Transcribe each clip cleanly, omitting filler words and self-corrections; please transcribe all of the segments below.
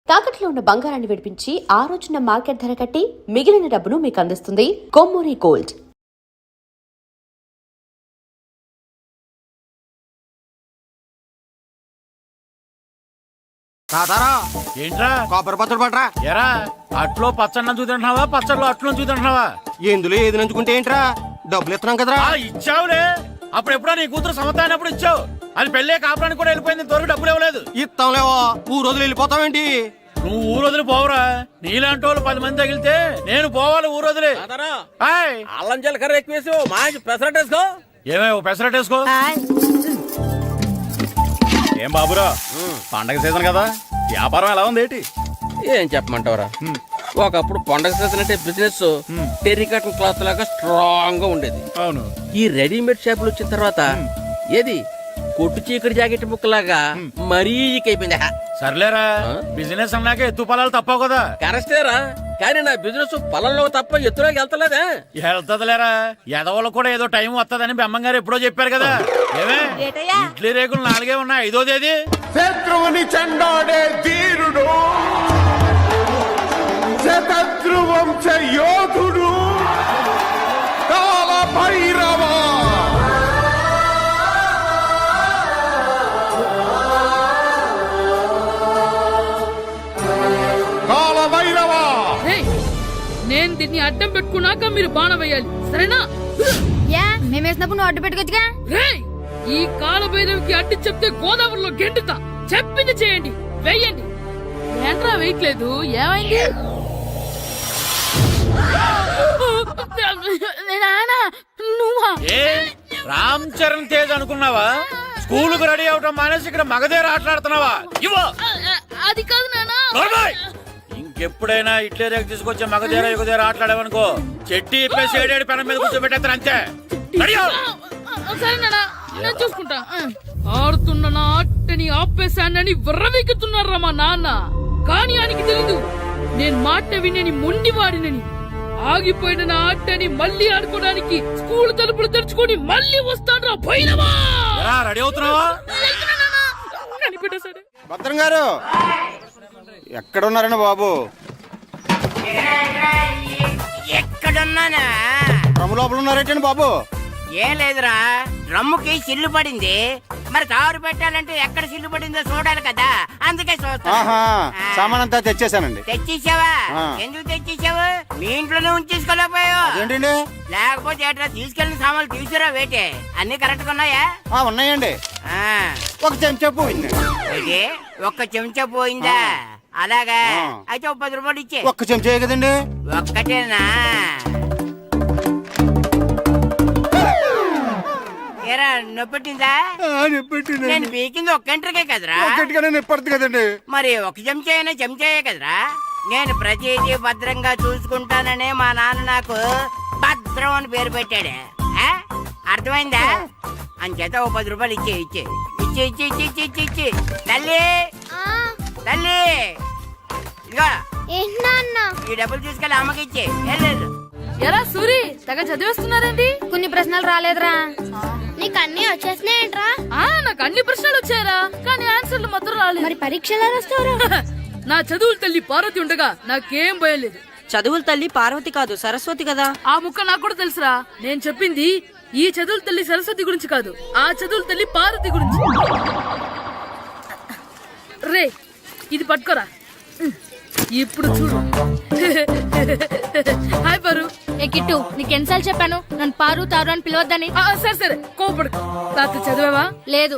తాకట్లో ఉన్న బంగారాన్ని విడిపించి ఆ రోజున మార్కెట్ ధర కట్టి మిగిలిన డబ్బును మీకు అందిస్తుంది కొమ్మూరి గోల్డ్. ఏంట్రా కొబ్బరి పచ్చడి పట్రా. ఎరా అట్లో పచ్చడి చూదంటున్నావా, పచ్చడిలో అట్లో చూదంటున్నావా? ఎందులో ఏది నంచుకుంటే ఏంట్రా, డబ్బులు ఇస్తున్నాం కదరా. ఇచ్చావులే, అప్పుడు ఎప్పుడో నీ కూతురు సమత అయినప్పుడు ఇచ్చావు. అది పెళ్ళే కాపురానికి కూడా వెళ్ళిపోయింది, ఇంతవరకు డబ్బులు ఇవ్వలేదు. ఇస్తాంలేవో, ఊరు రోజులు వెళ్ళిపోతావేంటి? నువ్వు ఊరు వదిలి పోవురా. నీలాంటి వాళ్ళు 10 మంది తగిలితే నేను పోవాలి ఊరు వదిలి. అల్లం జీలకర్ర ఎక్కువేసి మంచి పెసరటేసుకో. ఏమే పెసరటేసుకో. ఏం బాబురా, పండగ సీజన్ కదా, వ్యాపారం ఎలా ఉంది ఏంటి? ఏం చెప్పమంటావరా, ఒకప్పుడు పండగ సీజన్ అంటే బిజినెస్ టెర్రికాటన్ క్లాత్ లాగా స్ట్రాంగ్ గా ఉండేది. అవును. ఈ రెడీమేడ్ షాపులు వచ్చిన తర్వాత ఏది కొట్టు చీకటి జాకెట్ ముక్కలాగా మరీ అయిపోయింది. సర్లేరా, బిజినెస్ అన్నాక ఎత్తు పొలాలు తప్పవు కదా. కరెస్టేరా, కానీ నా బిజినెస్ పొలంలో తప్ప ఎత్తులోకి వెళ్తలేదా? వెళ్తదిలేరా, ఎదవలకు కూడా ఏదో టైం వస్తుందని బెమ్మం గారు ఎప్పుడో చెప్పారు కదా. ఏమే ఇడ్లీ రేకులు 4 ఉన్నాయి, 5వ తేదీ. శత్రువుని చెండాడే ధీరుడు, శతద్రు వంశ యోధుడు కాల భైరవ. కాల భైరవ, నేను దీన్ని అడ్డం పెట్టుకున్నాక మీరు బాణం వేయాలి, సరేనా? మేమేసినప్పుడు నువ్వు అడ్డు పెట్టుకోవచ్చుగా. ఈ కాలభైరవికి అడ్డు చెప్తే గోదావరిలో గెంటుతా. చెప్పింది చేయండి, వెయ్యండి. ఏంట్రా వెయ్యట్లేదు, ఏమైంది? నువ్వా? ఏ రామ్ చరణ్ తేజ్ అనుకున్నావా? స్కూల్ కు రెడీ అవటం మానేసి ఇక్కడ మగధీర ఆటలాడుతున్నావా? ఇవ్వ. అది కాదు నాన్న. ఇంకెప్పుడైనా ఇడ్లీ రేకు తీసుకొచ్చే మగధీర యుగధీర ఆటలాడేవనుకో, చెట్టి ఇప్పేసి 7 పెనం మీద కూర్చోబెట్టేస్తారు అంతే. సరే నాన్న, నేను చూసుకుంటా. ఆడుతున్న నా ఆటని ఆపేశానని విర్రవీగుతున్నారా మా నాన్న. కానీ ఆయనకి తెలీదు నేను మాట వినని మొండివాడినని. ఆగిపోయిన నా ఆటని మళ్ళీ ఆడుకోవడానికి స్కూల్ తలుపులు తెరుచుకొని మళ్ళీ వస్తాడ్రా భైరవా. రెడీ అవుతున్నావా? కనిపెట్టేశాడు. భద్రం గారు ఎక్కడున్నారండి బాబు? ఎక్కడున్నానా? డ్రమ్ లోపల ఉన్నారేంటండి బాబు? ఏం లేదురా, డ్రమ్ముకి సిల్లు పడింది. మరి కారు పెట్టాలంటే ఎక్కడ సిల్లు పడిందో చూడాలి కదా, అందుకే చూస్తా. సామాన్ అంతా తెచ్చేసానండి. తెచ్చేసావా? ఎందుకు తెచ్చేసావు? మీ ఇంట్లోనే ఉంచేసుకోలేకపోయావు ఏంటండి? లేకపోతే ఎట్లా తీసుకెళ్లిన సామాన్లు తీసుకురా వేటే. అన్ని కరెక్ట్ గా ఉన్నాయా? ఉన్నాయండి. ఒక చెంచా పోయింది. అయితే ఒక్క చెంచా పోయిందా? అలాగా, అయితే 10 రూపాయలు ఇచ్చే. ఒక్క చెంచా కదండి? ఒక్కటేనా? ఏరా నొప్పెట్టిందా? నేను పీకింది ఒక్క గంటకే కదరా. నొప్పడుతుంది కదండి. మరి ఒక చెంచాయనే చెంచాయే కదరా. నేను ప్రతిదీ భద్రంగా చూసుకుంటాననే మా నాన్న నాకు భద్రం అని పేరు పెట్టాడే. అర్థమైందా? అంచేత 10 రూపాయలు ఇచ్చే ఇచ్చే ఇచ్చే ఇచ్చే ఇచ్చే ఇచ్చే ఇచ్చే తల్లి తల్లి, ఇదిగో ఈ డబ్బులు తీసుకెళ్ళి అమ్మకి ఇచ్చే. ఎరా సూరి, తెగ చదివేస్తున్నారండి. కొన్ని ప్రశ్నలు రాలేదురా. నీకు అన్ని వచ్చేసినాయంట్రా? నాకు అన్ని ప్రశ్నలు వచ్చాయరా, కానీ ఆన్సర్లు మాత్రం రాలేదు. మరి పరీక్షలు రాస్తావురా? నా చదువుల తల్లి పార్వతి ఉండగా నాకేం భయం లేదు. చదువుల తల్లి పార్వతి కాదు, సరస్వతి కదా. ఆ ముక్క నాకు కూడా తెలుసురా. నేను చెప్పింది ఈ చదువుల తల్లి సరస్వతి గురించి కాదు, ఆ చదువుల తల్లి పార్వతి గురించి. రే, ఇది పట్టుకోరా. ఇప్పుడు చూడు. హాయ్ పారు. ఏ కిట్టు, నీకు ఎన్నిసార్లు చెప్పాను నన్ను పారు తారు అని పిలవద్దని? సరే సరే, కోపడు. రాత్రి చదివావా? లేదు.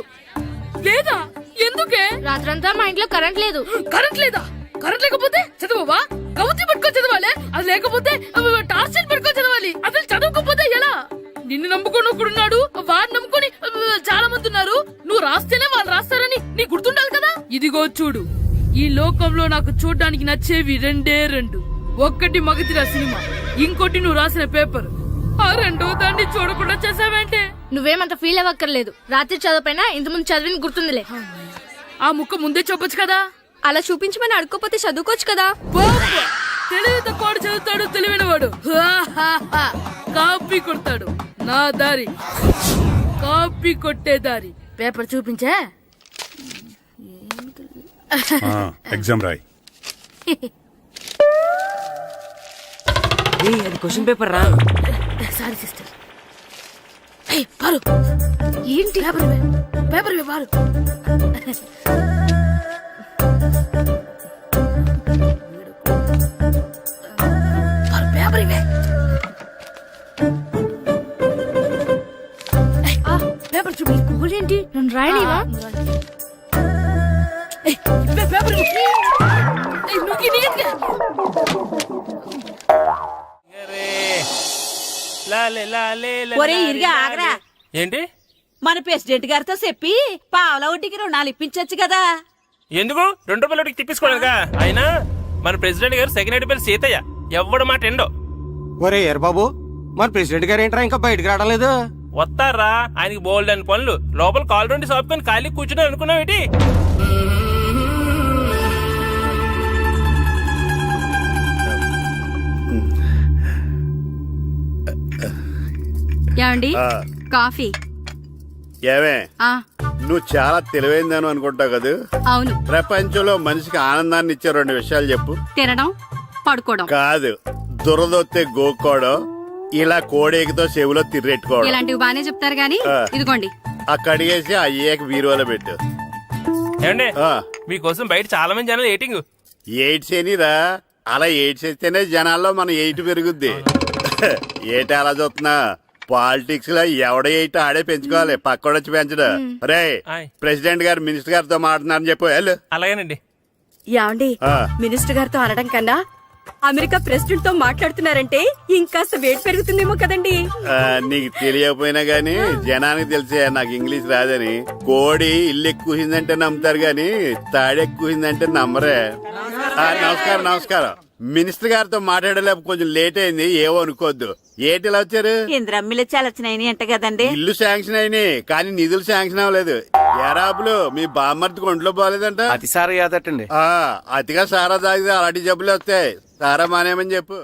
లేదా? ఎందుకే? రాత్రంతా మా ఇంట్లో కరెంట్ లేదు. కరెంట్ లేదా? కరెంట్ లేకపోతే చదవవా? కవతి పట్టుకొని చదవాలి. అది లేకపోతే టార్చ్ లైట్ పట్టుకొని చదవాలి. అసలు చదవకపోతే ఎలా? నిన్ను నమ్ముకొని ఒకడున్నాడు, వాడిని నమ్ముకొని చాలా మంది ఉన్నారు. నువ్వు రాస్తేనే వాళ్ళు రాస్తారని నీ గుర్తుండాలి కదా. ఇదిగో చూడు, ఈ లోకంలో నాకు చూడడానికి నచ్చేవి 2. ఒక్కటి మగధీర సినిమా, ఇంకోటి నువ్వు రాసిన పేపర్. ఆ 2వ దాన్ని చూడకుండా చేసావేంటే? నువ్వేమంత ఫీల్ అవ్వక్కర్లేదు. రాత్రి చదవపోయినా ఇంతకుముందు చదివిన గుర్తుందిలే. ఆ ముక్క ముందే చెప్పొచ్చు కదా. అలా చూపించమని అడుక్కోపోతే చదువుకోవచ్చు కదా. తెలివి తక్కువ చదువుతాడు, తెలివైన వాడు కాపీ కొడతాడు. నా దారి కాపీ కొట్టే దారి. పేపర్ చూపించా? ఎగ్జామ్ రాయి. అది క్వశ్చన్ పేపర్ రా. Sorry sister. పారు ఏంటి పేపర్ పారు. పేపర్ ఇవే పేపర్ చూపి. స్కూల్ ఏంటి నన్ను రాయలేవా? పేపర్ ఒరే ఇరిగా ఆగరా. ఏంటి మన ప్రెసిడెంట్ గారితో చెప్పి పావలా వడ్డీకి రుణాలు ఇప్పించొచ్చు కదా. ఎందుకు 2 రూపాయలు తిప్పించుకోలేదుగా. అయినా మన ప్రెసిడెంట్ గారు సెకండ్ హెడ్ పేరు సీతయ్య, ఎవ్వడు మాట ఎండో. ఒరే ఎర్ బాబు, మన ప్రెసిడెంట్ గారు ఏంట్రా ఇంకా బయటకు రావడం లేదు? వస్తారా, ఆయనకి బోల్డ్ అని పనులు. లోపల కాల్ రెండు సాపుకొని ఖాళీ కూర్చుని అనుకున్నావు ఏంటి? ఏమండి కాఫీ? ఏమే నువ్వు చాలా తెలివైందని అనుకుంటావు కదా. అవును. ప్రపంచంలో మనిషికి ఆనందాన్ని ఇచ్చే 2 విషయాలు చెప్పు. తినడం, పడుకోవడం. కాదు, దురదొత్తే గోక్కోవడం, ఇలా కోడేకితో చెవులో తిర్రెట్టుకోవడం. ఇలాంటివి బానే చెప్తారు గానీ ఇదిగోండి. అక్కడిగేసి అయ్యేకి బీరువాలో పెట్టు. ఏమండి మీకోసం బయట చాలా మంది జనాలు ఎయిటింగ్. ఎయిడ్స్ ఏనిరా, అలా ఎయిడ్స్ ఇస్తేనే జనాల్లో మన ఎయిట్ పెరుగుద్ది. ఏటి అలా చూస్తున్నా? పాలిటిక్స్ లో ఎవడ ఎయిట్ ఆడే పెంచుకోవాలి, పక్కోడొచ్చి పెంచడం. రే ప్రెసిడెంట్ గారు మినిస్టర్ గారితో మాట్లాడుతున్నారని చెప్పు. వెళ్ళు. అలాగేనండి. యాండి మినిస్టర్ గారితో అనడం కన్నా అమెరికా ప్రెసిడెంట్ తో మాట్లాడుతున్నారంటే ఇంకాస్త వేడి పెరుగుతుందేమో కదండి. నీకు తెలియకపోయినా గానీ జనానికి తెలిసే నాకు ఇంగ్లీష్ రాదని. కోడి ఇల్లు ఎక్కువసిందంటే నమ్ముతారు గాని తాడెక్కువసిందంటే నమ్మరే. నమస్కారం నమస్కారం. మినిస్టర్ గారితో మాట్లాడలేక కొంచెం లేట్ అయింది, ఏవో అనుకోవద్దు. ఏటి ఇలా వచ్చారు? ఇంద్రమ్మిలు చాలచ్చినాయని అంట కదండి. ఇల్లు శాంక్షన్ అయినాయి కానీ నిధులు శాంక్షన్ అవ్వలేదు. ఎరాపులు మీ బామ్మర్తికి ఒంట్లో పోలేదంట. అతిసారి యాదటండి. అతిగా సారా తాగితే అలాంటి జబ్బులు వస్తాయి. సారా మానేమని చెప్పు.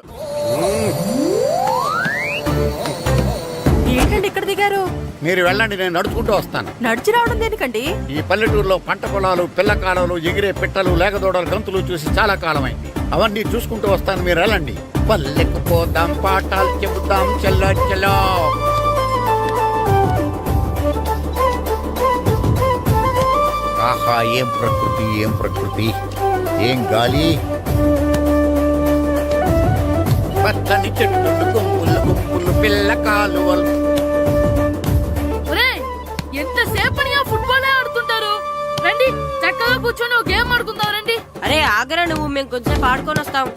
ఏంటండి ఇక్కడ దిగారు? మీరు వెళ్ళండి, నేను నడుచుకుంటూ వస్తాను. నడిచి రావడం దేనికండి? ఈ పల్లెటూరులో పంట పొలాలు, పిల్ల కాలాలు, ఎగిరే పిట్టలు, లేకదోడలు, గంతులు చూసి చాలా కాలమైంది. అవన్నీ చూసుకుంటూ వస్తాను, మీరు వెళ్ళండి. పల్లెకు పోదాం, పాఠాలు చెబుతాం, చెల్లో చెల్లో. ఆహా, ఏం ప్రకృతి, ఏం ప్రకృతి, ఏం గాలి. పచ్చని చెట్లు, గుంపులు గుంపులు, పిల్ల కాలువలు. ఎంతసేపని ఆ ఫుట్బాల్ ఆడుతుంటారు. రండి చక్కగా కూర్చొని ఒక గేమ్ ఆడుకుందాం రండి. అరే ఆగరా నువ్వు, మేము కొంచెం ఆడుకొని వస్తాం.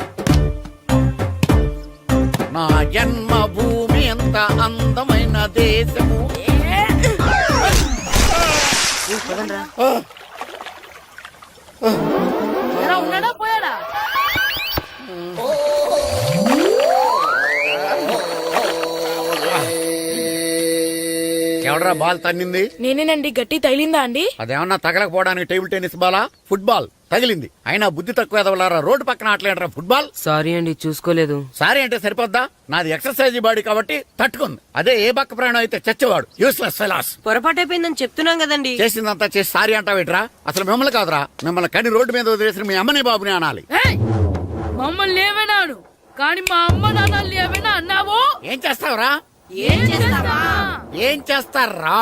నా జన్మభూమి ఎంత అందమైన దేశము. ఎలా ఉన్నాడా పోయాడా? ఎవడరా బాల్ తన్నింది? నేనేనండి. గట్టి తగిలిందా అండి? అదేమన్నా తగలకపోవడానికి టేబుల్ టెన్నిస్ బాలా, ఫుట్బాల్ తగిలింది. అయినా బుద్ధి తక్కువ ఎదవలారా, రోడ్డు పక్కన ఆటలేడరా ఫుట్బాల్. సారీ అండి, చూసుకోలేదు. సారీ అంటే సరిపోద్దా? నాది ఎక్సర్సైజ్ బాడీ కాబట్టి తట్టుకుంది. అదే ఏ బక్క ప్రాణం అయితే చచ్చేవాడు. Useless fellas. పొరపాటు అయిపోయిందని చెప్తున్నాం కదండి. చేసిందంతా చేసి సారీ అంటావేట్రా? అసలు మిమ్మల్ని కాదురా, మిమ్మల్ని కని రోడ్డు మీద వదిలేసిన మీ అమ్మని బాబుని అనాలి. మమ్మల్ని ఏమైనాను కానీ మా అమ్మ నాన్నల్ని ఏమైనా అన్నావో ఏం చేస్తావురా? ఏం చేస్తావా? ఏం చేస్తారా?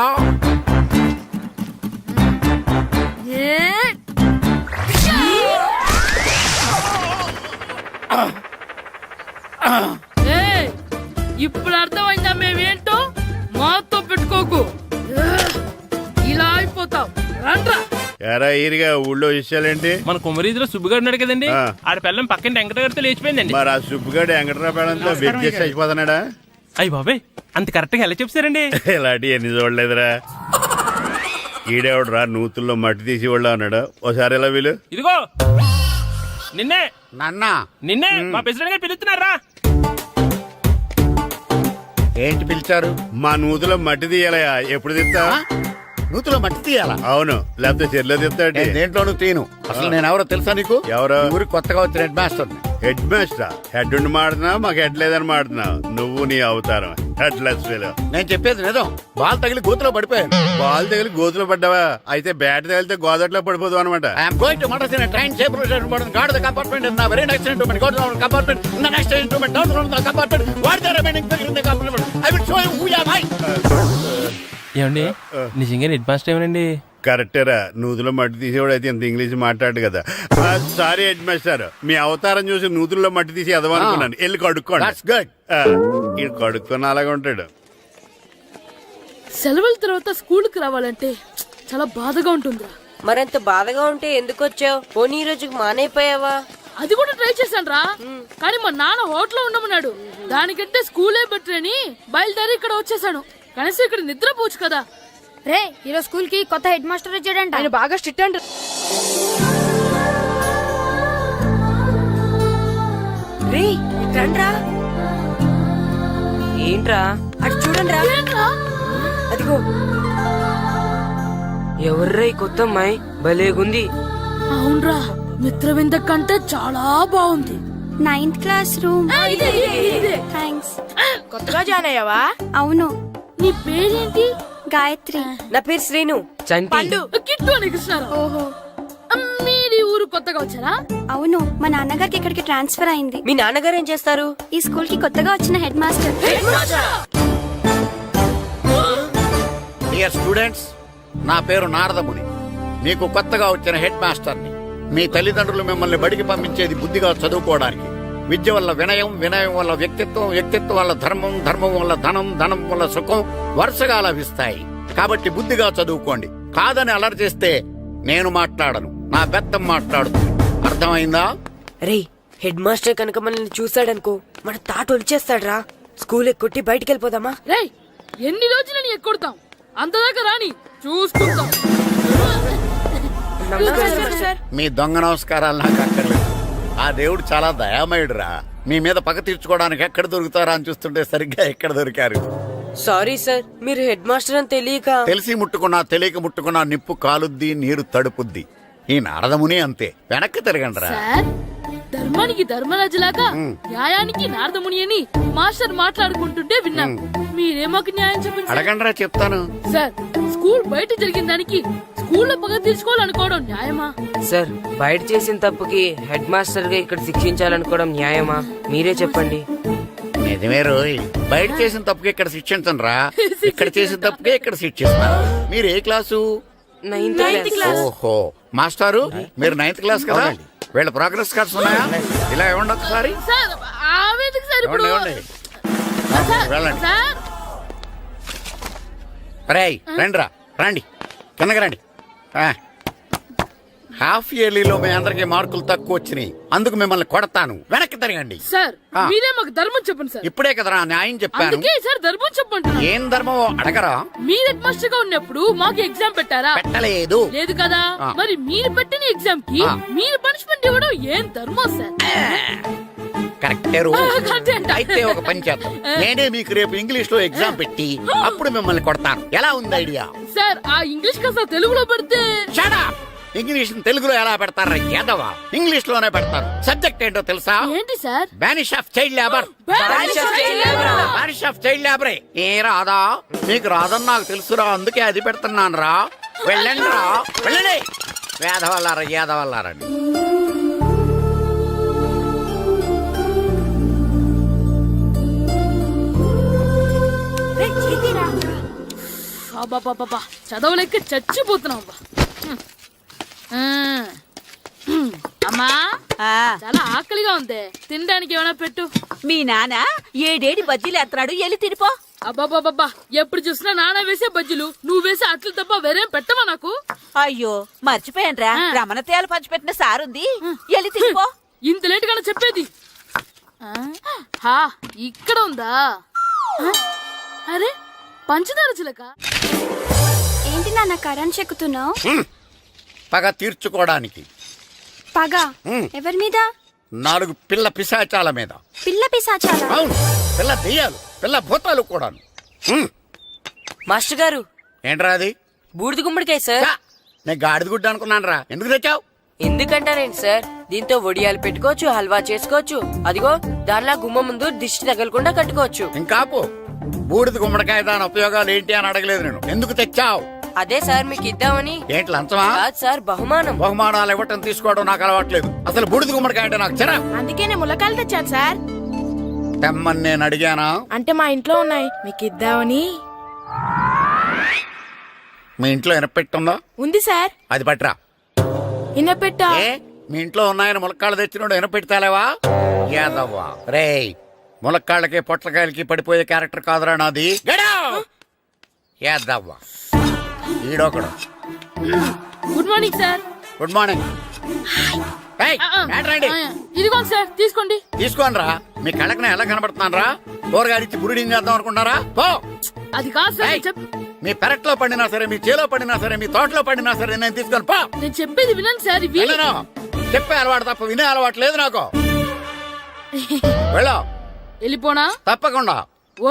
ఇప్పుడు అర్థమైందా మేమేంటో? మాతో పెట్టుకోకు, ఇలా అయిపోతావు. రండ్రా. ఎరా ఈరిగా ఊళ్ళో విషయాలేంటి? మన కుమరీధిలో సుబ్బుగాడు ఉన్నాడు కదండి, ఆడ పిల్లం పక్కన వెంకట గారితో లేచిపోయిందండి. మరి ఆ సుబ్బుగాడు వెంకటరావు పేడంతో వెయిట్ చేసి అయిపోతున్నాడా? అయ్యి బాబాయ్, అంత కరెక్ట్ గా ఎలా చెప్తారండి? ఇలాంటి ఎన్ని చూడలేదురా. ఈడేవడరా నూతుల్లో మట్టి తీసి వాళ్ళు అన్నాడు. ఓసారి ఎలా వీలు? ఇదిగో నిన్నే నాన్న, నిన్నే మా ప్రెసిడెంట్ గారు పిలుస్తున్నారా? ఏంటి పిలిచారు? మా నూతులో మట్టి తీయాలయా. ఎప్పుడు తీస్తా? నూతులో మట్టి తీయాలా? అవును, లేకపోతే చెర్లో తీస్తాడు. దేంట్లోనూ తీను. అసలు నేను ఎవరో తెలుసా నీకు? ఎవరో? ఊరికి కొత్తగా వచ్చిన head master. Head master head ఉండి మాడుతున్నావు మాకు హెడ్ లేదని మాడుతున్నావు నువ్వు నీ అవతారం హెడ్ లెస్ ఫీలో. నేను చెప్పేది నిజం. బాల్ తగిలి గోతులో పడిపోయాను. బాల్ తగిలి గోతులో పడ్డావా? అయితే బ్యాట్ తగిలితే గోదట్లో పడిపోదు అనమాట. ఐఎమ్ గోయింగ్ టు మడసిన ట్రైన్ చేపర్ station board guard the compartment in the very next instrument go to the compartment in the next instrument down from the compartment what the remaining figure in the compartment I will show you who you are. ఏమండి నిజంగా head master ఏమనండి? కరెక్టేరా, నూతులో మట్టి తీసేవాడు అయితే ఇంత English మాట్లాడు కదా. Sorry head master, మీ అవతారం చూసి నూతుల్లో మట్టి తీసి ఎదవనుకున్నాను. వెళ్ళి కడుక్కోండి. That's good. ఇది కడుక్కొని అలాగే ఉంటాడు. సెలవుల తర్వాత స్కూల్కి రావాలంటే చాలా బాధగా ఉంటుందిరా. మరంత బాధగా ఉంటే ఎందుకు వచ్చావు? పోనీ ఈ రోజుకి మానేపోయావా? అది కూడా ట్రై చేశాను రా, కానీ మా నాన్న హోటల్లో ఉండమన్నాడు. దానికంటే స్కూలే బెటర్ అని బయలుదేరి ఇక్కడ వచ్చేసాను. కనీసం ఇక్కడ నిద్రపోవచ్చు కదా. రే ఈరోజు స్కూల్ కి కొత్త హెడ్ మాస్టర్ వచ్చాడంట. ఆయన బాగా స్ట్రిక్ట్ అంట. రే రండ్రా. ఏంట్రా అటు చూడండి రా. ఏంట్రా? అదిగో ఎవర్రా ఈ కొత్త అమ్మాయి? భలేగుంది. అవునరా, మిత్రవింద కంటే చాలా బాగుంది. 9th class room. థ్యాంక్స్. కొత్తగా జాయిన్ అయ్యావా? అవును. నీ పేరేంటి? గాయత్రి. నా పేరు శ్రీను. పండు. కిట్టు అని కృష్ణారావు. ఓహో. మీది ఊరు కొత్తగా వచ్చారా? అవును, మా నాన్నగారికి ఇక్కడికి ట్రాన్స్ఫర్ అయింది. మీ నాన్నగారు ఏం చేస్తారు? ఈ స్కూల్ కి కొత్తగా వచ్చిన హెడ్ మాస్టర్. డియర్ స్టూడెంట్స్, నా పేరు నారదముని. మీకు కొత్తగా వచ్చిన హెడ్ మాస్టర్ని. మీ తల్లిదండ్రులు మిమ్మల్ని బడికి పంపించేది బుద్ధిగా చదువుకోవడానికి. విద్య వల్ల వినయం, వినయం వల్ల వ్యక్తిత్వం, వ్యక్తిత్వం వల్ల ధర్మం, ధర్మం వల్ల ధనం, ధనం వల్ల సుఖం వరుసగా లభిస్తాయి. కాబట్టి బుద్ధిగా చదువుకోండి. కాదని అలర్ చేస్తే నేను మాట్లాడను, నా బెత్తం మాట్లాడుతుంది. అర్థమైందా? రే హెడ్ మాస్టర్ కనుక మనల్ని చూసాడనుకో మన తాట ఒలిచేస్తాడ్రా. స్కూల్ ఎక్కొట్టి బయటికి వెళ్ళిపోదామా? రేయ్, ఎన్ని రోజులని ఎక్కొడతాం? అంతదాకా రాని చూసుకుంటాం. మీ దొంగ నమస్కారాలు నాకు అక్కర్లేదు. ఆ దేవుడు చాలా దయామయుడురా. మీ మీద పగ తీర్చుకోవడానికి ఎక్కడ దొరుకుతారా అని చూస్తుంటే సరిగ్గా ఎక్కడ దొరికారు. సారీ సార్, మీరు హెడ్ మాస్టర్ అని తెలియక. తెలిసి ముట్టుకున్నా తెలియక ముట్టుకున్నా నిప్పు కాలుద్ది, నీరు తడుపుద్ది. ఈ నారదముని అంతే. వెనక్కి తిరగండి రా. సార్, ధర్మానికి ధర్మరాజులాగా న్యాయానికి నారదముని అని మాస్టర్ మాట్లాడుకుంటుంటే విన్నాం. మీరే మాకు న్యాయం చెప్పండి. అడగండిరా, చెప్తాను. సార్, స్కూల్ బయట జరిగిన దానికి స్కూల్లో పగ తీర్చుకోవాలనుకోవడం న్యాయమా? సార్, బయట చేసిన తప్పుకి హెడ్ మాస్టర్ గా ఇక్కడ శిక్షించాలనుకోవడం న్యాయమా? మీరే చెప్పండి. నిజమే రోయ్, బయట చేసిన తప్పుకి ఇక్కడ శిక్షించను రా. ఇక్కడ చేసిన తప్పుకే ఇక్కడ శిక్షిస్తున్నారు. మీరు ఏ క్లాసు? 9th class. ఓహో, మాస్టారు మీరు 9th క్లాస్ కదా? వీళ్ళ ప్రోగ్రెస్ కార్డ్స్ ఉన్నాయా? ఇలా ఇవ్వండి ఒకసారి. సార్, ఆవేదకు సార్ ఇప్పుడు. ఇవ్వండి, ఇవ్వండి. వెళ్ళండి. సార్, రేయ్ రండి రా, రండి కిందకి రండి. హాఫ్ ఇయర్లీలో మీ అందరికి మార్కులు తక్కువ వచ్చినాయి. అందుకు మిమ్మల్ని కొడతాను. వెనక్కి తిరగండి. సార్ మీరే మాకు ధర్మం చెప్పండి సార్. ఇప్పుడే కదరా న్యాయం చెప్పాను. అందుకే సార్ ధర్మం చెప్పంటున్నా. ఏం ధర్మం అడగరా? మీరు హెడ్ మాస్టర్ గా ఉన్నప్పుడు మాకు ఎగ్జామ్ పెట్టారా? పెట్టలేదు. లేదు కదా. మరి మీరు పెట్టిన ఎగ్జామ్ కి మీరు పనిష్మెంట్ ఇవ్వడం ఏం ధర్మం సార్? కరెక్టే. అయితే ఒక పని చేద్దాం. నేనే మీకు రేపు ఇంగ్లీష్ లో ఎగ్జామ్ పెట్టి అప్పుడు మిమ్మల్ని కొడతాను. ఎలా ఉంది ఐడియా? సార్, ఆ ఇంగ్లీష్ కాస్త తెలుగులో పెడితే. ఇంగ్లీష్ తెలుగులో ఎలా పెడతారా యాదవా? ఇంగ్లీష్ లోనే పెడతారు. సబ్జెక్ట్ ఏంటో తెలుసా? ఏంటి sir? Banish of child labour. Banish of child లేబరే. ఏ రాదా? మీకు రాదని నాకు తెలుసురా, అందుకే అది పెడుతున్నాను రా. వెళ్ళండి రా, వెళ్ళండి. వేదవల్లారా, యాదవల్లారండి. చదవలేక చచ్చిపోతున్నాం. అమ్మా, చాలా ఆకలిగా ఉంది. తినడానికి ఏమైనా పెట్టు. మీ నాన్న ఏడేడి బజ్జీలు ఎత్తాడు, వెళ్ళి తినిపో. అబ్బాబాబా, ఎప్పుడు చూసినా నాన్న వేసే బజ్జీలు, నువ్వు వేసే అట్లు తప్ప వేరేం పెట్టవా నాకు? అయ్యో మర్చిపోయానురా, రమణ తేలు పంచిపెట్టిన సారుంది, వెళ్ళి తినిపో. ఇంత లేట్ గా చెప్పేది. ఇక్కడ ఉందా? అరే, పంచదార చిలక. ఏంటి నాన్న కరెంట్ చెక్కుతున్నావు? పగ తీర్చుకోవడానికి. పగ ఎవరి మీద? 4 పిల్ల పిశాచాల మీద. పిల్ల పిశాచాలా? అవును, పిల్ల దెయ్యాలు, పిల్ల భూతాలు కూడాను. మాస్టర్ గారు, ఏంట్రా అది? బూడిద గుమ్మడికాయ సార్. నేను గాడిద గుడ్డ అనుకున్నాను రా. ఎందుకు తెచ్చావు? ఎందుకంటారేంటి సార్? దీంతో వడియాలు పెట్టుకోవచ్చు, హల్వా చేసుకోవచ్చు. అదిగో దానిలా గుమ్మ ముందు దిష్టి తగలకుండా కట్టుకోవచ్చు. ఇంకాపు బూడిద గుమ్మడికాయ దాని ఉపయోగాలు ఏంటి అని అడగలేదు నేను. ఎందుకు తెచ్చావు? అదే సార్ మీకు ఇద్దామని. ఏంటి లంచమా? కాదు సార్, బహుమానం. బహుమానాలు ఇవ్వటం తీసుకోవడం నాకు అలవాట్లేదు. అసలు బూడిద గుమ్మడికాయ అంటే నాకు చెరా. అందుకే నేను ములకాయలు తెచ్చాను సార్. తెమ్మని నేను అడిగానా? అంటే మా ఇంట్లో ఉన్నాయి, మీకు ఇద్దామని. మీ ఇంట్లో ఎనపెట్టుందా? ఉంది సార్. అది పట్రా. ఇన్నపెట్టా? ఏ మీ ఇంట్లో ఉన్నాయని ములక్కాళ్ళు తెచ్చినోడు ఎనపెడతాలేవా? యాదవ్వా రేయ్, ములక్కాళ్ళకి పొట్లకాయలకి పడిపోయే క్యారెక్టర్ కాదురా నాది. యాదవ్వా ఈడొకడు. Good morning sir. Good morning. ఇదిగో సార్ తీసుకోండి. తీసుకోనరా, మీ కళ్ళకి నేను ఎలా కనబడుతున్నాను రా? కూరగాయలిచ్చి బురుడి చేద్దాం అనుకుంటారా? పో. అది కాదు సార్. ఏయ్, మీ పెరట్లో పండినా సరే, మీ చేలో పండినా సరే, మీ తోటలో పండినా సరే నేను తీసుకొని పో. నేను చెప్పేది వినండి సార్. ఇవి వెళ్ళను. చెప్పే అలవాటు తప్ప వినే అలవాటు లేదు నాకు. వెళ్ళో. వెళ్ళిపోనా? తప్పకుండా.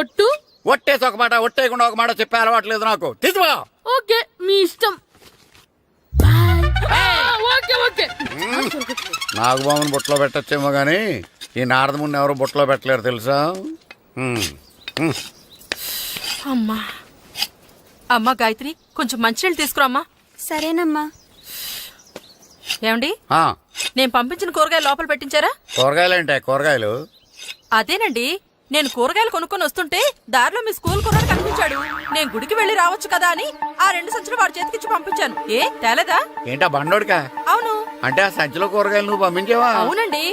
ఒట్టు? ఒట్టేసి ఒక మాట, ఒట్టేయకుండా ఒక మాట చెప్పే అలవాటు లేదు నాకు. తీసుకో. ఓకే, మీ ఇష్టం. Okay okay. నాగబాబుని బుట్టలో పెట్టచ్చేమో గాని ఈ నారదముని ఎవరు బుట్టలో పెట్టలేరు తెలుసా? అమ్మా అమ్మా గాయత్రి, కొంచెం మంచినీళ్ళు తీసుకురామ్మా. సరేనమ్మా. ఏమండి, ఆ, నేను పంపించిన కూరగాయలు లోపల పెట్టించారా? కూరగాయలు ఏంటే కూరగాయలు? అదేనండి, నేను కూరగాయలు కొనుక్కొని వస్తుంటే దారిలో మీ స్కూల్ కుర్రాడు కనిపించాడు. నేను గుడికి వెళ్లి రావచ్చు కదా అని ఆ 2 సంచులు వాడి చేతికిచ్చి పంపించాను. ఏ తేలేదా? ఏంటా బండోడికా? అవును. అంటే ఆ సంచిలో కూరగాయలు నువ్వు పంపించావా? అవునండి.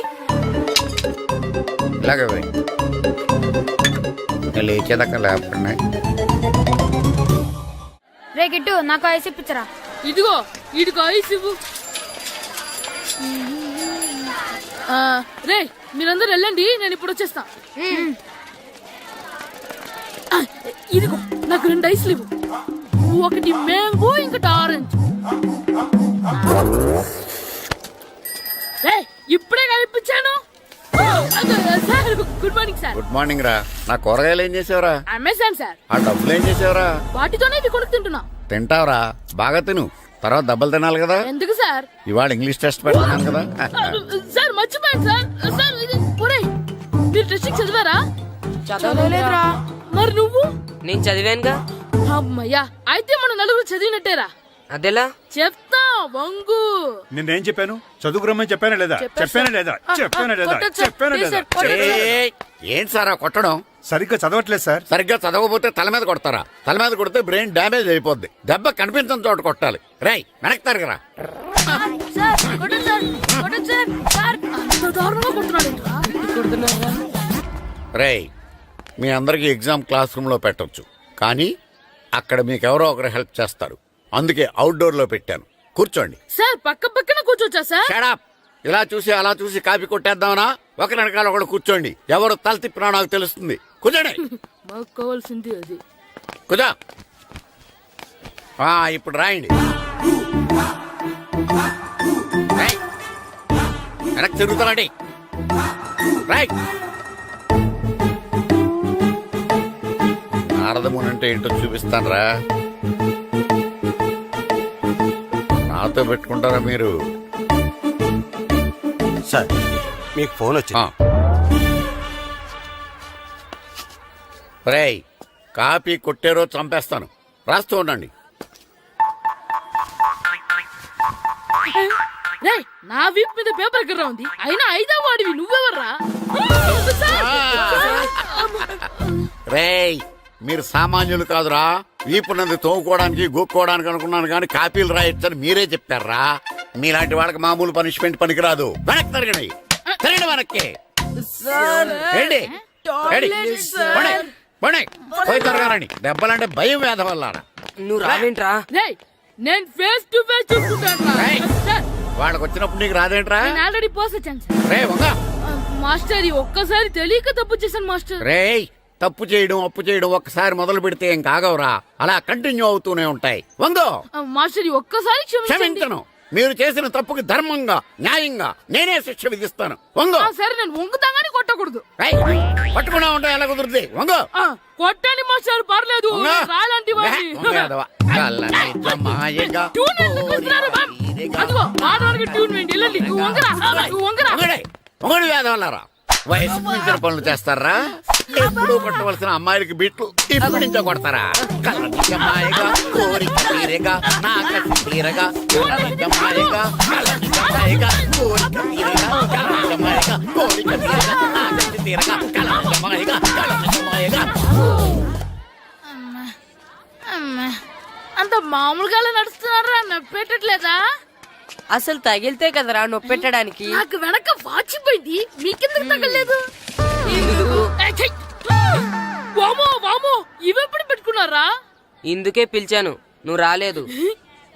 ఇలాగే పోయి లేచేదాకా లేకుండా. రే గిట్టు, నాకు ఐస్ ఇప్పించరా. ఇదిగో ఇదిగో ఐస్ ఇవ్వు. రే మీరందరూ వెళ్ళండి, నేను ఇప్పుడు వచ్చేస్తా. ఇదిగో నాకు 2 ఐస్లు ఇవ్వు. ఒకటి మ్యాంగో, ఇంకటి ఆరెంజ్. ఇప్పుడే కనిపించాను. Sir good morning sir. Good morning రా. నా కూరగాయలు ఏం చేసావురా? Amazon sir. ఆ డబ్బులు ఏం చేసావురా? వాటితోనే ఇది కొనుక్కు తింటున్నా. తింటావురా, బాగా తిను. తర్వాత దెబ్బలు తినాలి కదా. ఎందుకు సార్? ఇవాళ ఇంగ్లీష్ టెస్ట్ పెడతాను కదా. సార్ మర్చిపోయాను సార్. సార్ ఇది ఒరేయ్, మీరు టెస్టింగ్ చదివారా? చదవలేదురా. మరి నువ్వు? నేను చదివానుగా. అమ్మయ్యా, అయితే మన నలుగురు చదివినట్టేరా. అదెలా? చెప్తా వంగు. నిన్నేం చెప్పాను? చదువుకురమ్మని చెప్పానా లేదా? చెప్పానా లేదా? చెప్పానా లేదా? చెప్పానా లేదా? ఏయ్, ఏం సార్ ఆ కొట్టడం? సరిగ్గా చదవట్లేదు సార్. సరిగ్గా చదవకపోతే తల మీద కొడతారా? తల మీద కొడితే బ్రెయిన్ డ్యామేజ్ అయిపోద్ది. దెబ్బ కనిపించిన చోట కొట్టాలి. రేయ్ వెనక్కి తరగరా. రేయ్, మీ అందరికి ఎగ్జామ్ క్లాస్ రూమ్ లో పెట్టొచ్చు, కానీ అక్కడ మీకెవరో ఒకరు హెల్ప్ చేస్తారు. అందుకే అవుట్డోర్ లో పెట్టాను. కూర్చోండి. సార్ పక్క పక్కన కూర్చోచ్చా సార్? Shut up. ఇలా చూసి అలా చూసి కాపీ కొట్టేద్దామనా? ఒకరి వెనకాల ఒకడు కూర్చోండి. ఎవరు తల తిప్పినా నాకు తెలుస్తుంది. కూర్చోండి. మాకు కావాల్సింది అది. కూర్చో. ఇప్పుడు రాయండి. వెనక్కి తిరుగుతానండి. రాయ్. నారదముని అంటే ఏంటో చూపిస్తాను రా. నాతో పెట్టుకుంటారా మీరు? సార్, మీకు ఫోన్ వచ్చింది. రేయ్, కాపీ కొట్టారో చంపేస్తాను. రాస్తూ ఉండండి. రేయ్, నా వీప్ మీద పేపర్ కర్ర ఉంది, అయినా 5వ వాడివి నువ్వెవర్రా? రేయ్, మీరు సామాన్యులు కాదురా. వీపున్నది తోముకోవడానికి గోక్కోవడానికి అనుకున్నాను, కానీ కాపీలు రాయొచ్చని మీరే చెప్పారా. మీలాంటి వాళ్ళకి మామూలు పనిష్మెంట్ పనికిరాదు. వెనక్కి తిరగండి. తిరగండి వెనక్కి. ఏంటి? పోయి తిరగారండి. దెబ్బలంటే భయం వేద వల్ల. నువ్వు రావేంట్రా? రేయ్, నేను ఫేస్ టు ఫేస్ చూసుకుంటాను. వాళ్ళకి వచ్చినప్పుడు నీకు రాదేంట్రా? నేను ఆల్రెడీ పోస్ వచ్చాను సార్. రే వంగా. మాస్టర్, ఒక్కసారి తెలియక తప్పు చేశాను మాస్టర్. రేయ్, తప్పు చేయడం అప్పు చేయడం ఒక్కసారి మొదలు పెడితే ఏం కాగవరా. అలా కంటిన్యూ అవుతూనే ఉంటాయి. వందో. మాస్టర్ ఒక్కసారి క్షమించండి. క్షమించను. మీరు చేసిన తప్పుకి ధర్మంగా న్యాయంగా నేనే శిక్ష విధిస్తాను. వంగు. సరే నేను వంగుతాగాని కొట్టకూడదు. ఏయ్, పట్టుకున్నా ఉంటా ఎలా కుదురుద్ది? వంగు. కొట్టండి మాస్టర్ పర్లేదు. వంగు. రాలాంటి వాడిని. వంగు యాదవ. కళ్ళని జమాయగా ట్యూన్ ఎందుకు ఇస్తున్నారు, మ్యామ్? అదిగో ఆడవానికి ట్యూన్ వేయండి. వెళ్ళండి. నువ్వు వంగరా, నువ్వు వంగరా. వంగుడు యాదవలారా, వయసుకు మించిన పనులు చేస్తారా? ఎప్పుడూ కొట్టవలసిన అమ్మాయిలకి బీట్లు ఇప్పుడు నుంచో కొడతారా? కళ్ళని జమాయగా కోరిక తీరేగా నా కసి తీరగా కళ్ళని జమాయగా కళ్ళని జమాయగా కోరిక తీరేగా కళ్ళని జమాయగా కోరిక తీరగా నా కసి తీరగా కళ్ళని జమాయగా కళ్ళని జమాయగా. అంత మామూలుగా నడుస్తున్నారా? నొప్పెట్టట్లేదా? అసలు తగిలితే కదరా నొప్పెట్టడానికి. నాకు వెనక వాచిపోయింది, మీకెందుకు తగలేదు? వామో వామో, ఇవెప్పుడు పెట్టుకున్నారా? ఇందుకే పిలిచాను, నువ్వు రాలేదు.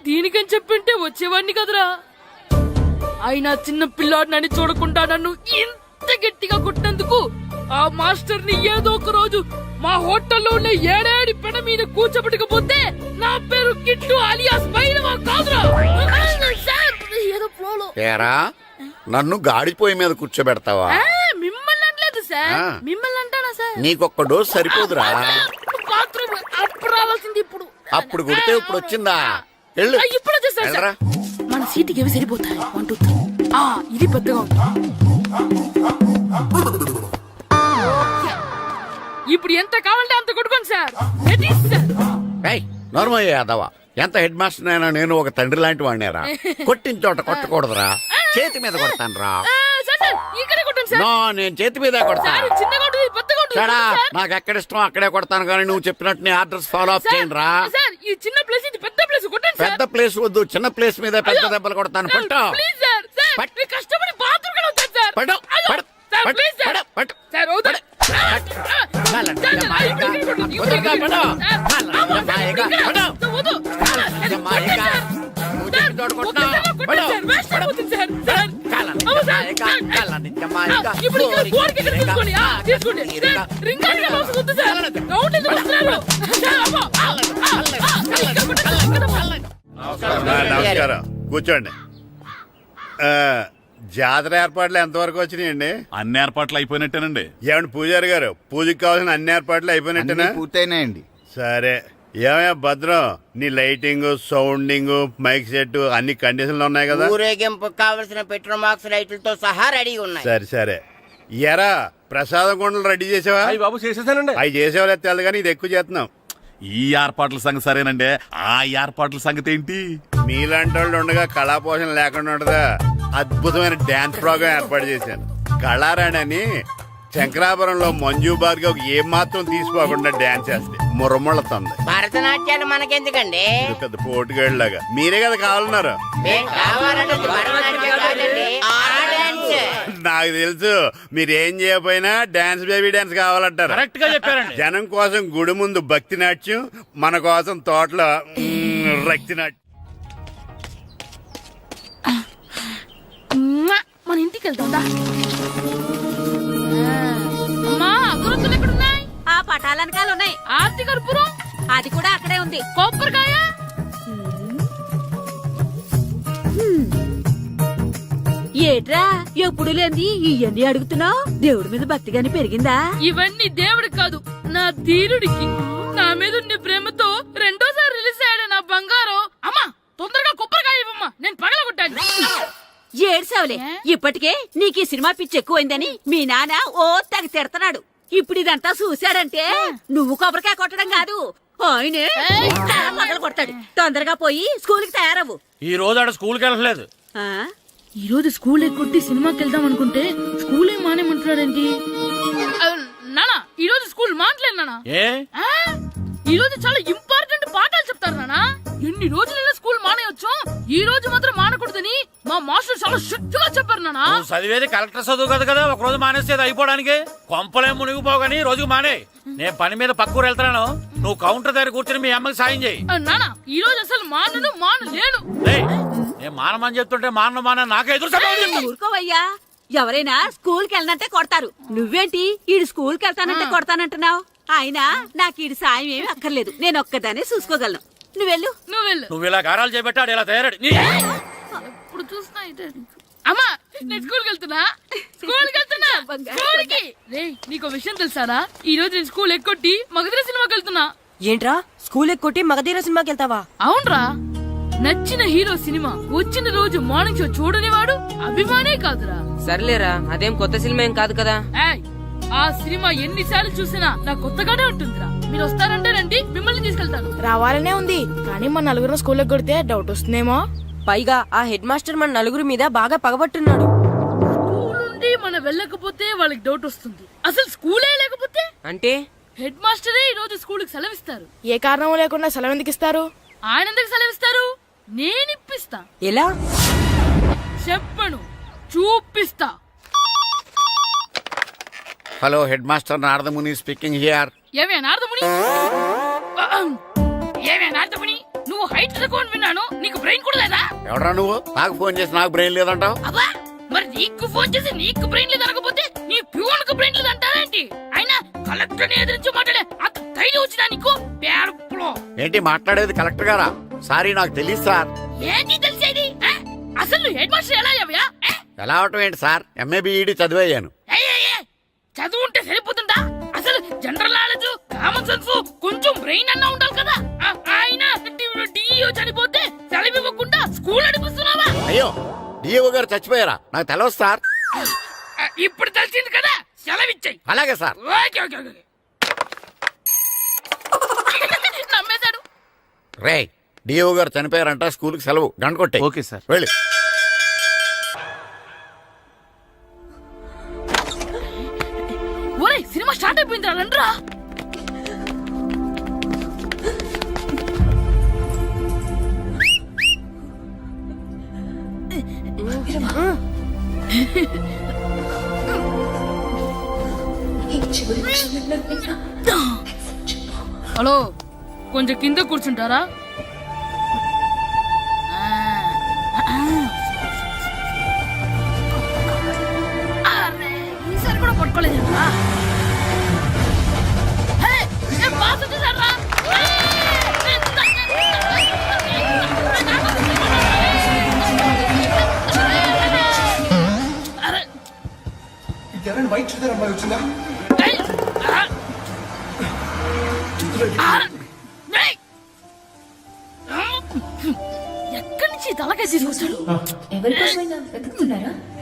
దీనికని చెప్పింటే వచ్చేవాడిని కదరా. అయినా చిన్న పిల్లాడినని చూడకుండా నన్ను ఇంత గట్టిగా కొట్టినందుకు ఆ మాస్టర్ ని ఏదో ఒక రోజు మా హోటల్లో ఉన్న ఏడేడి పెడ మీద కూర్చోబెట్టకపోతే నా పేరు కిట్టు అలియాస్ బైరవా కాదురా. ఏదో ఫ్లోలో. ఏరా, నన్ను గాడిపోయి మీద కూర్చోబెడతావా? మిమ్మల్ని అనలేదు సార్, మిమ్మల్ని అంటానా సార్? నీకొక్క డోస్ సరిపోదురా. బాత్రూమ్ అప్పుడు రావాల్సింది ఇప్పుడు. అప్పుడు కొడితే ఇప్పుడు వచ్చిందా? వెళ్ళు. ఇప్పుడు వచ్చేసారు సార్. వెళ్ళరా. మన సీటుకి ఏవి సరిపోతాయి? 1 2 3. ఇది పెద్దగా ఉంది. ఇప్పుడు ఎంత కావాలంటే అంత కొట్టుకోండి సార్. నోర్మయ్య యాదవ, ఎంత హెడ్ మాస్టర్ అయినా నేను ఒక తండ్రి లాంటి వాడినేరా. కొట్టిన చోట కొట్టకూడదురా, చేతి మీద కొడతాను రా. ఇక్కడే కొట్టండి సార్. నో, నేను చేతి మీద కొడతా. చిన్న కొట్టు, పెద్ద కొట్టు. నాకు ఎక్కడ ఇష్టం అక్కడే కొడతాను, కానీ నువ్వు చెప్పినట్టు నీ ఆర్డర్స్ ఫాలో అప్ చేయండి రా. సార్ ఈ చిన్న ప్లేస్, ఇది పెద్ద ప్లేస్, కొట్టండి సార్. పెద్ద ప్లేస్ వద్దు, చిన్న ప్లేస్ మీద పెద్ద దెబ్బలు కొడతాను. పట్టు. Please sir. సార్ మీరు కష్టపడి బాత్రూమ్ కూడా వచ్చారు సార్. పట్టు. పట్టు. సార్ పట్టు. Please sir. పట్టు. సార్ వద్దు. నమస్కారం, కూర్చోండి. జాతర ఏర్పాట్లు ఎంతవరకు వచ్చినాయండి? అన్ని ఏర్పాట్లు అయిపోయినట్టేనండి. ఏమండి పూజారి గారు, పూజకి కావాల్సిన అన్ని ఏర్పాట్లు అయిపోయినట్టేనా? పూర్తయినాయండి. సరే. ఏమయ్యా భద్రం, నీ లైటింగ్, సౌండింగ్, మైక్ సెట్ అన్ని కండిషన్లు ఉన్నాయి కదా? ఊరేగింపు కావలసిన పెట్రోల్ బాక్స్ లైట్లతో సహా రెడీ ఉన్నాయి. సరే సరే. ఎరా ప్రసాదం కొండలు రెడీ చేసావా? బాబు చేసేసానండి. అవి చేసేవాళ్ళు తెలు కానీ ఇది ఎక్కువ చేస్తున్నాం. ఈ ఏర్పాట్ల సంగతి సరేనండి, ఆ ఏర్పాట్ల సంగతి ఏంటి? మీలాంటి వాళ్ళు ఉండగా కళాపోషణ లేకుండా ఉండదా? అద్భుతమైన డాన్స్ ప్రోగ్రామ్ ఏర్పాటు చేశాను. కళారాణి అని శంకరాపురంలో మంజు భార్గవ్ ఏం మాత్రం తీసుకోకుండా డాన్స్ చేస్తే మురముళ్ళతుంది. భరతనాట్యాలు మనకెందుకండి? పెద్ద పోటుగాళ్ళలాగా మీరే కదా కావాలన్నారు. నాకు తెలుసు మీరేం చేయకపోయినా డాన్స్ బేబీ డాన్స్ కావాలంటారు. కరెక్ట్ గా చెప్పారండి. జనం కోసం గుడి ముందు భక్తి నాట్యం, మన కోసం తోటలో రక్తి నాట్యం. మన ఇంటికి వెళ్తుందా? అమ్మా అగరొత్తులు ఎక్కడున్నాయి? ఆ పటాలనకాల ఉన్నాయి. ఆర్తి కర్పూరం అది కూడా అక్కడే ఉంది. కొబ్బరికాయ ఏట్రా ఎప్పుడు లేంది ఇవన్నీ అడుగుతున్నావు? దేవుడి మీద భక్తి గాని పెరిగిందా? ఇవన్నీ దేవుడికి కాదు, నా ధీరుడికి. నా మీద ఉండే ప్రేమతో రెండోసారి రిలీజ్ అయ్యాడు నా బంగారం. అమ్మా తొందరగా కొబ్బరికాయ ఇవ్వమ్మా, నేను పగలగొట్టాను. ఏడ్సావులే, ఇప్పటికే నీకు ఈ సినిమా పిచ్చి ఎక్కువైందని మీ నాన్న ఓ తెగ తిడతాడు. ఇప్పుడు ఇదంతా చూశాడంటే నువ్వు కొబ్బరికాయ కొట్టడం కాదు, ఆయనే మొదలు కొడతాడు. తొందరగా పోయి స్కూల్ కి తయారవు. ఈ రోజు ఆడ స్కూల్కి వెళ్ళలేదు. ఈ రోజు స్కూల్ ఎక్కొట్టి సినిమాకి వెళ్దాం అనుకుంటే స్కూల్ ఏం మానేమంటున్నాడేంటి? నానా ఈ రోజు స్కూల్ మానట్లేదు నానా. ఏ ఈ రోజు చాలా ఇంపార్టెంట్ పాఠాలు చెప్తారు నానా. ఎన్ని రోజులైనా స్కూల్ మానేయొచ్చు, ఈ రోజు మాత్రం మానకూడదని మా మాస్టర్ చాలా స్ట్రిక్ట్ గా చెప్పారు నానా. చదివేది కలెక్టర్ చదువు కదా కదా, ఒక రోజు మానేసేది అయిపోవడానికి. కొంపలేం మునిగిపోగాని రోజుకు మానే. నేను పని మీద పక్కూరు వెళ్తాను, నువ్వు కౌంటర్ దగ్గర కూర్చొని మీ అమ్మకి సాయం చేయి. నానా ఈ రోజు అసలు మానలేను. నేను మానమని చెప్తుంటే మాన నాకే ఎదురు. ఊరుకోవయ్యా, ఎవరైనా స్కూల్ కి వెళ్ళనంటే కొడతారు. నువ్వేంటి ఈడు స్కూల్ కి వెళ్తానంటే కొడతానంటున్నావు? అయినా నాకు ఈడు సాయం ఏమి అక్కర్లేదు, నేను ఒక్కదానే చూసుకోగలను. నువ్వెళ్ళు. నువ్వు ఇలా గారాలు చేపెట్టాడు ఇలా తయారాడు. ఎప్పుడు చూసినా ఇదే. అమ్మా నేను స్కూల్కి వెళ్తున్నా. స్కూల్కి రే నీకు విషయం తెలుసారా? ఈ రోజు నేను స్కూల్ ఎక్కొట్టి మగధీర సినిమాకి వెళ్తున్నా. ఏంట్రా స్కూల్ ఎక్కొట్టి మగధీర సినిమాకి వెళ్తావా? అవునరా, నచ్చిన హీరో సినిమా వచ్చిన రోజు మార్నింగ్ షో చూడని వాడు అభిమానే కాదురా. సర్లేరా, అదేం కొత్త సినిమా ఏం కాదు కదా. ఏయ్, ఆ సినిమా ఎన్నిసార్లు చూసినా నాకు కొత్తగానే ఉంటుందిరా. మీరు వస్తారంటే రండి, మిమ్మల్ని తీసుకెళ్తాను. రావాలనే ఉంది, కానీ మన నలుగురు స్కూల్లో కొడితే డౌట్ వస్తుందేమో. పైగా ఆ హెడ్ మాస్టర్ మన నలుగురు మీద బాగా పగబట్టున్నాడు. స్కూల్ నుండి మనం వెళ్ళకపోతే వాళ్ళకి డౌట్ వస్తుంది. అసలు స్కూలే లేకపోతే అంటే హెడ్ మాస్టరే ఈ రోజు స్కూల్కి సెలవిస్తారు. ఏ కారణం లేకుండా సెలవు ఎందుకు ఇస్తారు? ఆయన ఎందుకు సెలవిస్తారు? నేను ఇప్పిస్తా. ఎలా చెప్పను, చూపిస్తా. Hello, head master Naradamuni speaking here. ఏమే నారదముని, ఏమే నారదముని, నువ్వు హైట్ రికార్డ్ విన్నాను, నీకు బ్రెయిన్ కూడా లేదా? ఎవడా నువ్వు? నాకు ఫోన్ చేసి నాకు బ్రెయిన్ లేదంటావు? అబ్బా, మరి నీకు ఫోన్ చేసి నీకు బ్రెయిన్ లేదు అనకపోతే నీ ప్యూన్ కు బ్రెయిన్ లేదు అంటారేంటి? అయినా కలెక్టర్ ని ఎదిరించి మాట్లాడే అంత ధైర్యం వచ్చినా నీకు? పేరులో ఏంటి మాట్లాడేది? కలెక్టర్ గారా? సారీ, నాకు తెలియదు సార్. ఏంటి తెలిసేది? అసలు నువ్వు హెడ్ మాస్టర్ ఎలా అయ్యావయ్యా? ఎలా అవటం ఏంటి సార్? MA B Ed చదివయ్యాను. చదువు ఉంటే సరిపోతుందా? అసలు జనరల్ నాలెడ్జ్, కామన్ సెన్స్, కొంచెం బ్రెయిన్ అన్నా ఉండాలి కదా. ఆయన డిఇఓ చనిపోతే సెలవు ఇవ్వకుండా స్కూల్ నడిపిస్తున్నావా? అయ్యో, డిఓ గారు చచ్చిపోయారా? నాకు తెలవదు సార్. ఇప్పుడు తెలిసింది కదా, సెలవిచ్చాయి. అలాగే సార్. Okay okay okay. నమ్మేశాడు. రే, డిఓ గారు చనిపోయారంట, స్కూల్కి సెలవు. గంట కొట్టే. Okay sir. వెళ్ళి. ఒరే, సినిమా స్టార్ట్ అయిపోయింది రండ్రా. హలో, కొంచెం కింద కూర్చుంటారా? ఈసారి కూడా పట్టుకోలేదా? వైట్ చూద్దరు అమ్మాయి వచ్చిందా? ఎక్కడి నుంచి తలకాయ తీసుకొచ్చాడు?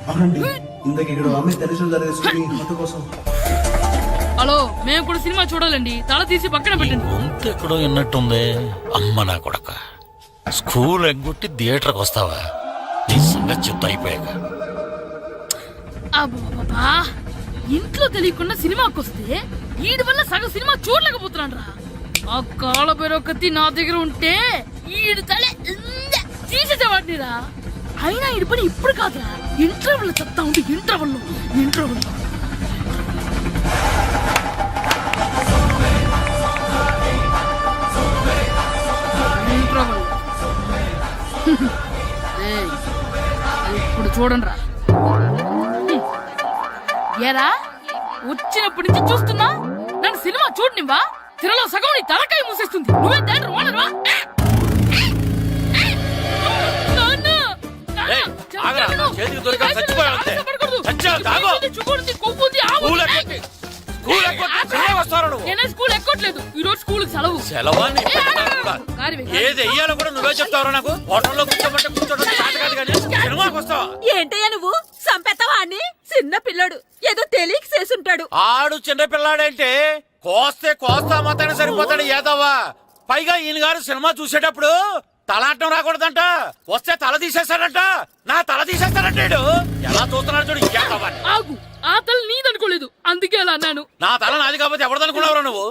అవునండి, ఇందాక ఇక్కడ అమ్మాయి తల్లిదండ్రులు తీసుకుని మొత్తం కోసం. హలో, మేము కూడా సినిమా చూడాలండి. తల తీసి పక్కన పెట్టండి. గొంతు ఎక్కడో విన్నట్టుంది. అమ్మ నా కొడక, స్కూల్ ఎగ్గొట్టి థియేటర్కి వస్తావా? నీ సంగతి చెప్తా అయిపోయాక. అబ్బా, ఇంట్లో తెలియకుండా సినిమాకి వస్తే వీడి వల్ల సగం సినిమా చూడలేకపోతున్నాను రా. ఆ కాళ్ళ బెరొకతి నా దగ్గర ఉంటే ఈడు తలే తీసేసేవాడిని రా. అయినా ఈడి పని ఇప్పుడు కాదురా, ఇంటర్వెల్ చెప్తా ఉంటే ఇంటర్వెల్ ఇప్పుడు చూడండి రా. ఏరా, వచ్చినప్పటి నుంచి చూస్తున్నా, నన్ను సినిమా చూడనివ్వా? తిరలో సగం నీ తలకాయ మూసేస్తుంది. నువ్వే థియేటర్ ఓనర్వా? చేతికి దొరికా చచ్చిపోయావంతే. చచ్చావు, తాగు. నేనే స్కూల్ ఎక్కట్లేదు. ఈ రోజు స్కూల్ సెలవు. సెలవాన్ని ఏది వెయ్యాలో కూడా నువ్వే చెప్తావు. నాకు హోటల్లో కూర్చోబట్టే కూర్చోబట్టి కాదు కానీ సినిమాకి వస్తావా? ఏంటయ్యా నువ్వు? సంపెత్తవా అని? చిన్న పిల్లడు ఏదో తెలియక చేసుంటాడు. ఆడు చిన్న పిల్లాడంటే కోస్తే కోస్తా మాత్రమే సరిపోతాడు ఏదవ్వా. పైగా ఈయన గారు సినిమా చూసేటప్పుడు తలాటం రాకూడదంట. వస్తే తల తీసేస్తాడంట. నా తల తీసేస్తాడంటాడు. ఎలా చూస్తున్నాడు చూడు. ఇంకేదవ్వా, ఆగు. ఆ తల నీదనుకోలేదు, అందుకే అలా అన్నాను. నా తల నాది కాబట్టి ఎవరిదనుకున్నావురా నువ్వు?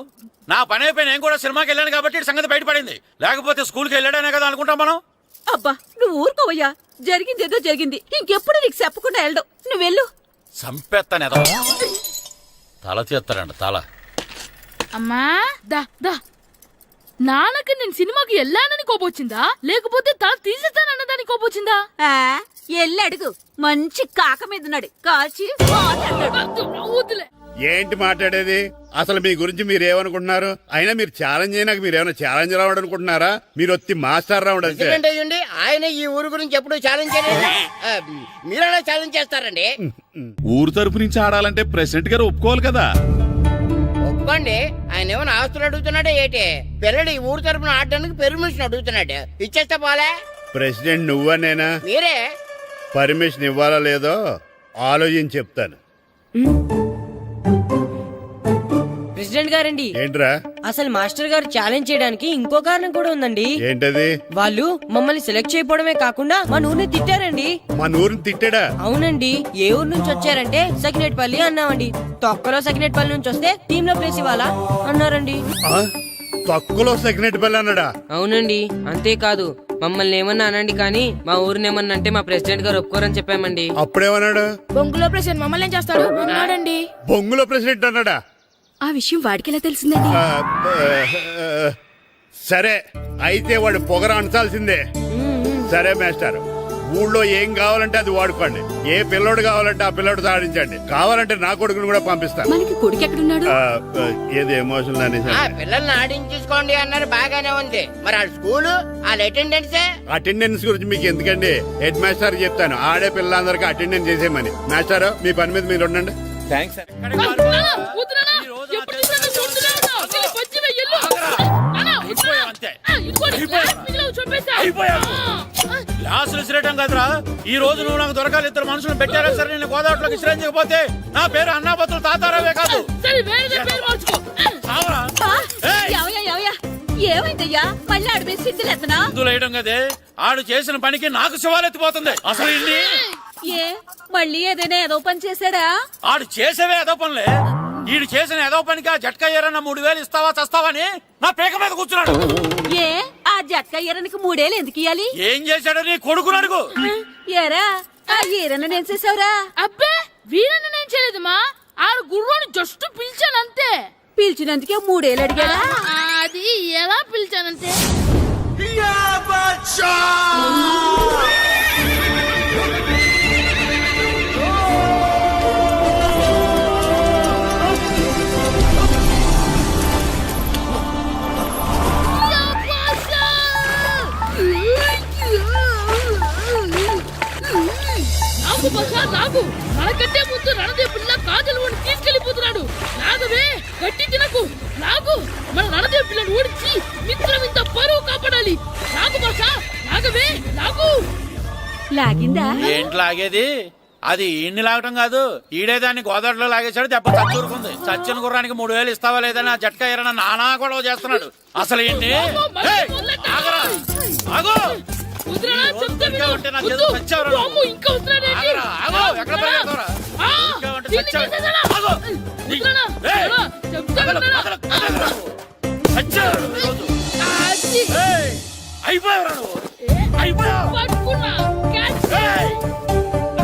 నా పని అయిపోయి నేను కూడా సినిమాకి వెళ్ళాను కాబట్టి సంగతి బయటపడింది. లేకపోతే స్కూల్కి వెళ్ళాడనే కదా అనుకుంటాం మనం. అబ్బా, నువ్వు ఊరుకోవయ్యా. జరిగిందేదో జరిగింది. ఇంకెప్పుడు నీకు చెప్పకుండా వెళ్ళడు. నువ్వు వెళ్ళు. సంపెత్తనే తల తీస్తాడంట. తల అమ్మా దా దా. నాన్నకి నేను సినిమాకి వెళ్ళానని కోపొచ్చిందా, లేకపోతే తల తీసేస్తానన్నదాని కోపొచ్చిందా? ఎల్లి అడుగు. మంచి కాక మీద ఉన్నాడు. కాల్చి వద్దులే. ఏంటి మాట్లాడేది? అసలు మీ గురించి మీరేమనుకుంటున్నారు? అయినా మీరు ఛాలెంజ్ అయినాక మీరు ఏమైనా ఛాలెంజ్ రావడం అనుకుంటున్నారా? మీరు వచ్చి మాస్టర్ రావడం అంతే. ప్రెసిడెంట్ అయ్యండి, ఆయన ఈ ఊరు గురించి ఎప్పుడు ఛాలెంజ్ చేయలేదు. మీరెలా ఛాలెంజ్ చేస్తారండి? ఊరు తరపు నుంచి ఆడాలంటే ప్రెసిడెంట్ గారు ఒప్పుకోవాలి కదా. ఒప్పుకోండి, ఆయన ఏమైనా ఆస్తులు అడుగుతున్నాడే ఏంటి? పిల్లడు ఈ ఊరు తరపున ఆడడానికి పెర్మిషన్ అడుగుతున్నాడు, ఇచ్చేస్తే పోలే. ప్రెసిడెంట్ నువ్వా నేనా? మీరే. పర్మిషన్ ఇవ్వాలా లేదో ఆలోచించి చెప్తాను. ప్రెసిడెంట్ గారండి, ఏంట్రా? అసలు మాస్టర్ గారు ఛాలెంజ్ చేయడానికి ఇంకో కారణం కూడా ఉందండి. ఏంటది? వాళ్ళు మమ్మల్ని సెలెక్ట్ చేయకపోవడమే కాకుండా మా ఊరిని తిట్టారండి. మా ఊరిని తిట్టాడా? అవునండి. ఏ ఊరు నుంచి వచ్చారంటే సకినేట్పల్లి అన్నామండి. తొక్కలో సకినేట్పల్లి నుంచి వస్తే టీమ్ లో ప్లేస్ ఇవ్వాలా అన్నారండి. తక్కువలో సెగ్నెట్ బెల్ అన్నాడా? అవునండి. అంతేకాదు మమ్మల్ని ఏమన్నా అనండి కానీ మా ఊరిని ఏమన్నా అంటే మా ప్రెసిడెంట్ గారు ఒప్పుకోరని చెప్పామండి. అప్పుడేమన్నాడు? బొంగులో ప్రెసిడెంట్ మమ్మల్ని ఏం చేస్తాడు అన్నాడండి. బొంగులో ప్రెసిడెంట్ అన్నాడా? ఆ విషయం వాడికెలా తెలిసిందండి? సరే అయితే వాడు పొగర అనసాల్సిందే. సరే మాస్టర్, ఊళ్ళో ఏం కావాలంటే అది వాడుకోండి. ఏ పిల్లోడు కావాలంటే ఆ పిల్లోడు సాధించండి. కావాలంటే నా కొడుకుని కూడా పంపిస్తాను. మనకి కొడుకు ఎక్కడున్నాడు? ఏది ఎమోషనల్ అనేసి పిల్లల్ని ఆడించేసుకోండి అన్నారు, బాగానే ఉంది. మరి వాళ్ళ స్కూలు వాళ్ళ అటెండెన్స్ గురించి మీకు ఎందుకండి? హెడ్ మాస్టర్ చెప్తాను, ఆడే పిల్లలందరికీ అటెండెన్స్ చేసేయమని. మాస్టర్ మీ పని మీద మీరు ఉండండి. థ్యాంక్స్. క్లాసులు విసిరేయటం కదరా. ఈ రోజు నువ్వు నాకు దొరకాలి. ఇద్దరు మనుషులు పెట్టారా సరే, నేను గోదావరిలోకి విసిరించకపోతే నా పేరు అన్నాపత్రులు తాతారావే కాదు. ఏమైందయ్యా? మళ్ళీ ఆడు మీద సిద్ధులు ఎత్తనా? సిద్ధులు వేయడం కదే, ఆడు చేసిన పనికి నాకు శివాలెత్తిపోతుంది. అసలు ఇన్ని ఏ మళ్ళీ ఏదైనా ఏదో పని చేశాడా? ఆడు చేసేవే ఏదో పనులే. ఈడు చేసిన ఏదో పనికి ఆ జట్కా ఏరన్న 3000 ఇస్తావా చస్తావని నా పేక మీద కూర్చున్నాడు. ఏ ఆ జట్కా ఈరనికి 3 ఏళ్ళు ఎందుకు ఇయ్యాలి? ఏం చేశాడో నీ కొడుకుని అడుగు. ఏరా ఆ ఈరన్న నేను చేసావురా? అబ్బే వీరన్న నేను చేయలేదమ్మా, ఆడు గుర్రాన్ని జస్ట్ పిలిచానంతే. పిలిచినందుకే 3 ఏళ్ళు అడిగాడా? అది ఎలా పిలిచానంతే. నాకు మనకంటే ముందు రణదేవ్ పిల్ల కాజల్ ఓడి తీసుకెళ్లిపోతున్నాడు. నాగవే గట్టి తినకు. నాకు మన రణదేవ్ పిల్లని ఓడించి మిత్రం ఇంత పరువు కాపాడాలి. నాకు భాష నాగవే నాకు లాగిందా? ఏంటి లాగేది? అది ఈయన్ని లాగటం కాదు, ఈడే దాన్ని గోదావరిలో లాగేశాడు. దెబ్బ చచ్చూరుకుంది. చచ్చిన గుర్రానికి 3000 ఇస్తావా లేదని ఆ జట్కా ఏరన్నా నానా గొడవ చేస్తున్నాడు. అసలు ఏంటి?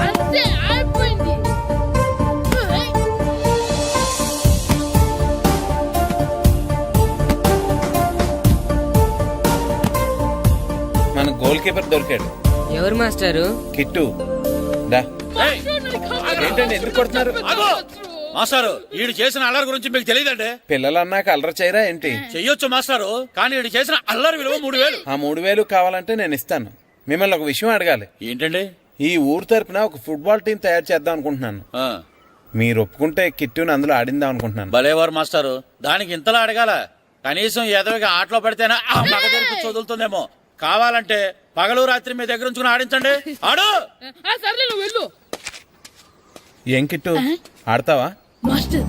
అంతే అయిపోయింది. మన గోల్ కీపర్ దొరికాడు. ఎవరు మాస్టారు? కిట్టు. ఏంటండి ఎందుకు కొడుతున్నారు? మాస్టారు, ఈడు చేసిన అల్లరి గురించి మీకు తెలియదండి. పిల్లలు అన్నాక అల్లరి చేయరా ఏంటి? చెయ్యొచ్చు మాస్టారు, కానీ ఈడు చేసిన అల్లరి విలువ 3000. ఆ 3000 కావాలంటే నేను ఇస్తాను. మిమ్మల్ని ఒక విషయం అడగాలి. ఏంటండి? ఈ ఊరు తరపున ఒక ఫుట్బాల్ టీం తయారు చేద్దాం అనుకుంటున్నాను. మీరు ఒప్పుకుంటే కిట్టుని అందులో ఆడిందాం అనుకుంటున్నాను. భలేవారు మాస్టారు, దానికి ఇంతలా అడగాల? కనీసం ఏదోగా ఆటలో పడితేనే ఆ మగ తెరిపి చదువుతుందేమో. కావాలంటే పగలు రాత్రి మీ దగ్గర ఉంచుకుని ఆడించండి. ఆడు. సర్లే నువ్వు వెళ్ళు. ఏం కిట్టు ఆడతావా? మాస్టర్,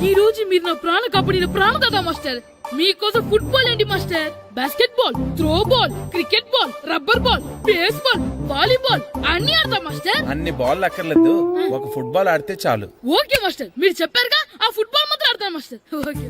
ఈ రోజు మీరు నా ప్రాణ కాపాడిన ప్రాణదాత మాస్టర్. మీకోసం ఫుట్బాల్ ఏంటి master, basket ball, throw ball, cricket ball, rubber ball, base ball, volleyball అన్ని ఆడతా మాస్టర్. అన్ని బాల్ అక్కర్లేదు, ఒక ఫుట్బాల్ ఆడితే చాలు. ఓకే మాస్టర్, మీరు చెప్పారుగా, ఆ ఫుట్బాల్ మాత్రం ఆడతాను మాస్టర్. ఓకే.